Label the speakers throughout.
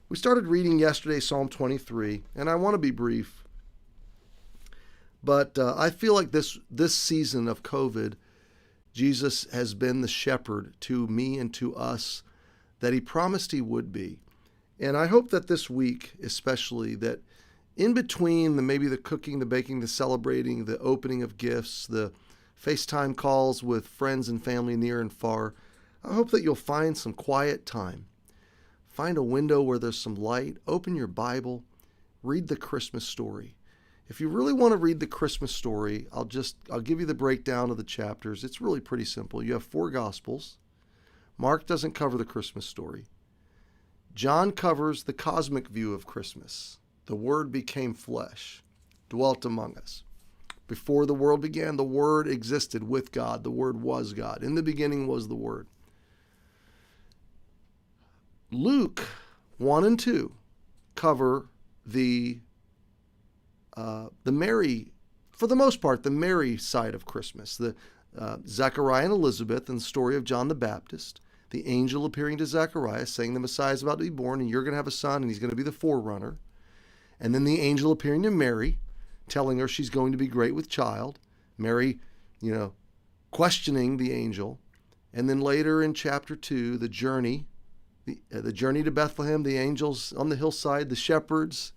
Speaker 1: We started reading yesterday Psalm 23, and I want to be brief, but I feel like this season of COVID, Jesus has been the shepherd to me and to us that he promised he would be. And I hope that this week, especially, that in between maybe the cooking, the baking, the celebrating, the opening of gifts, the FaceTime calls with friends and family near and far, I hope that you'll find some quiet time. Find a window where there's some light, open your Bible, read the Christmas story. If you really want to read the Christmas story, I'll give you the breakdown of the chapters. It's really pretty simple. You have 4 Gospels. Mark doesn't cover the Christmas story. John covers the cosmic view of Christmas. The Word became flesh, dwelt among us. Before the world began, the Word existed with God. The Word was God. In the beginning was the Word. Luke 1 and 2 cover the Mary, for the most part, the Mary side of Christmas. The Zechariah and Elizabeth and the story of John the Baptist. The angel appearing to Zechariah saying the Messiah is about to be born and you're going to have a son and he's going to be the forerunner. And then the angel appearing to Mary, telling her she's going to be great with child. Mary, questioning the angel. And then later in chapter 2, the journey to Bethlehem, the angels on the hillside, the shepherds.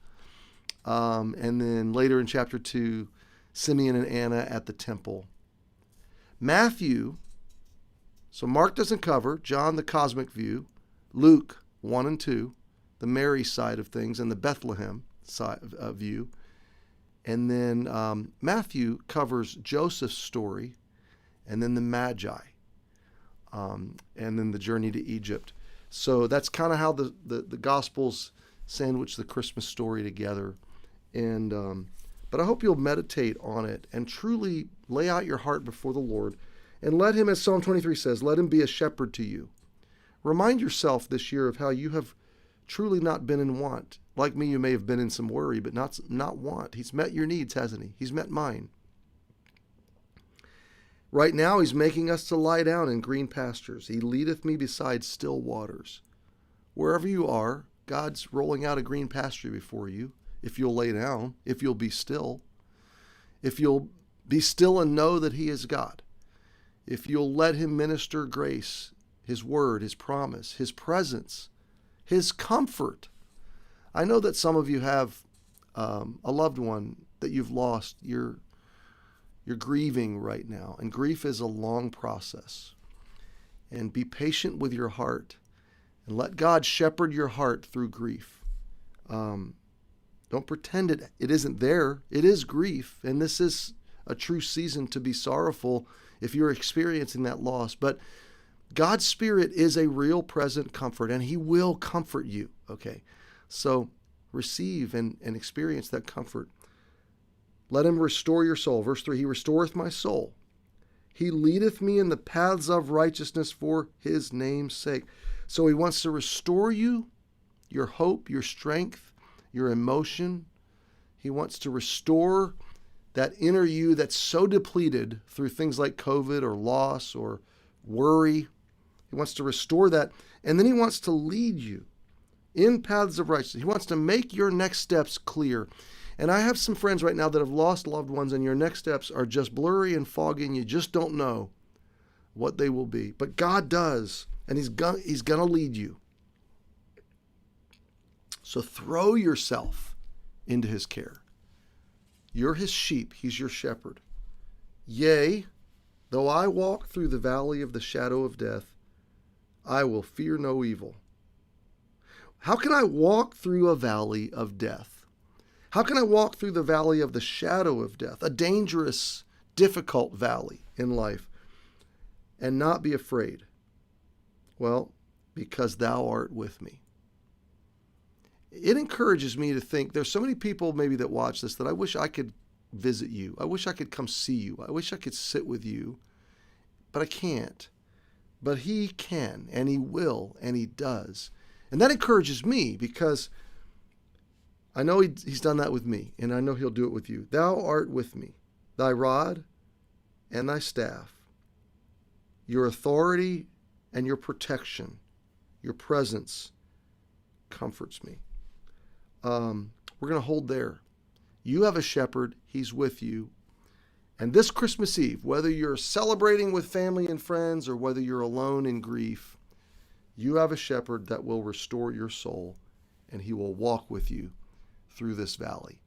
Speaker 1: And then later in chapter 2, Simeon and Anna at the temple. Matthew, so Mark doesn't cover, John the cosmic view, Luke 1 and 2, the Mary side of things, and the Bethlehem side view. And then Matthew covers Joseph's story, and then the Magi, and then the journey to Egypt. So that's kind of how the Gospels sandwich the Christmas story together. And but I hope you'll meditate on it and truly lay out your heart before the Lord and let him, as Psalm 23 says, let him be a shepherd to you. Remind yourself this year of how you have truly not been in want. Like me, you may have been in some worry, but not want. He's met your needs, hasn't he? He's met mine. Right now, he's making us to lie down in green pastures. He leadeth me beside still waters. Wherever you are, God's rolling out a green pasture before you. If you'll lay down, if you'll be still, if you'll be still and know that he is God, if you'll let him minister grace, his word, his promise, his presence, his comfort. I know that some of you have a loved one that you've lost. You're grieving right now, and grief is a long process. And be patient with your heart, and let God shepherd your heart through grief. Don't pretend it isn't there. It is grief, and this is a true season to be sorrowful if you're experiencing that loss. But God's Spirit is a real present comfort, and he will comfort you, okay? So receive and experience that comfort. Let him restore your soul. Verse 3, he restoreth my soul. He leadeth me in the paths of righteousness for his name's sake. So he wants to restore you, your hope, your strength, your emotion. He wants to restore that inner you that's so depleted through things like COVID or loss or worry. He wants to restore that. And then he wants to lead you in paths of righteousness. He wants to make your next steps clear. And I have some friends right now that have lost loved ones, and your next steps are just blurry and foggy, and you just don't know what they will be. But God does, and he's going to lead you. So throw yourself into his care. You're his sheep. He's your shepherd. Yea, though I walk through the valley of the shadow of death, I will fear no evil. How can I walk through a valley of death? How can I walk through the valley of the shadow of death, a dangerous, difficult valley in life, and not be afraid? Well, because thou art with me. It encourages me to think there's so many people maybe that watch this that I wish I could visit you. I wish I could come see you. I wish I could sit with you, but I can't. But he can, and he will, and he does. And that encourages me because I know he's done that with me, and I know he'll do it with you. Thou art with me, thy rod and thy staff, your authority and your protection, your presence comforts me. We're going to hold there. You have a shepherd. He's with you. And this Christmas Eve, whether you're celebrating with family and friends or whether you're alone in grief, you have a shepherd that will restore your soul, and he will walk with you through this valley.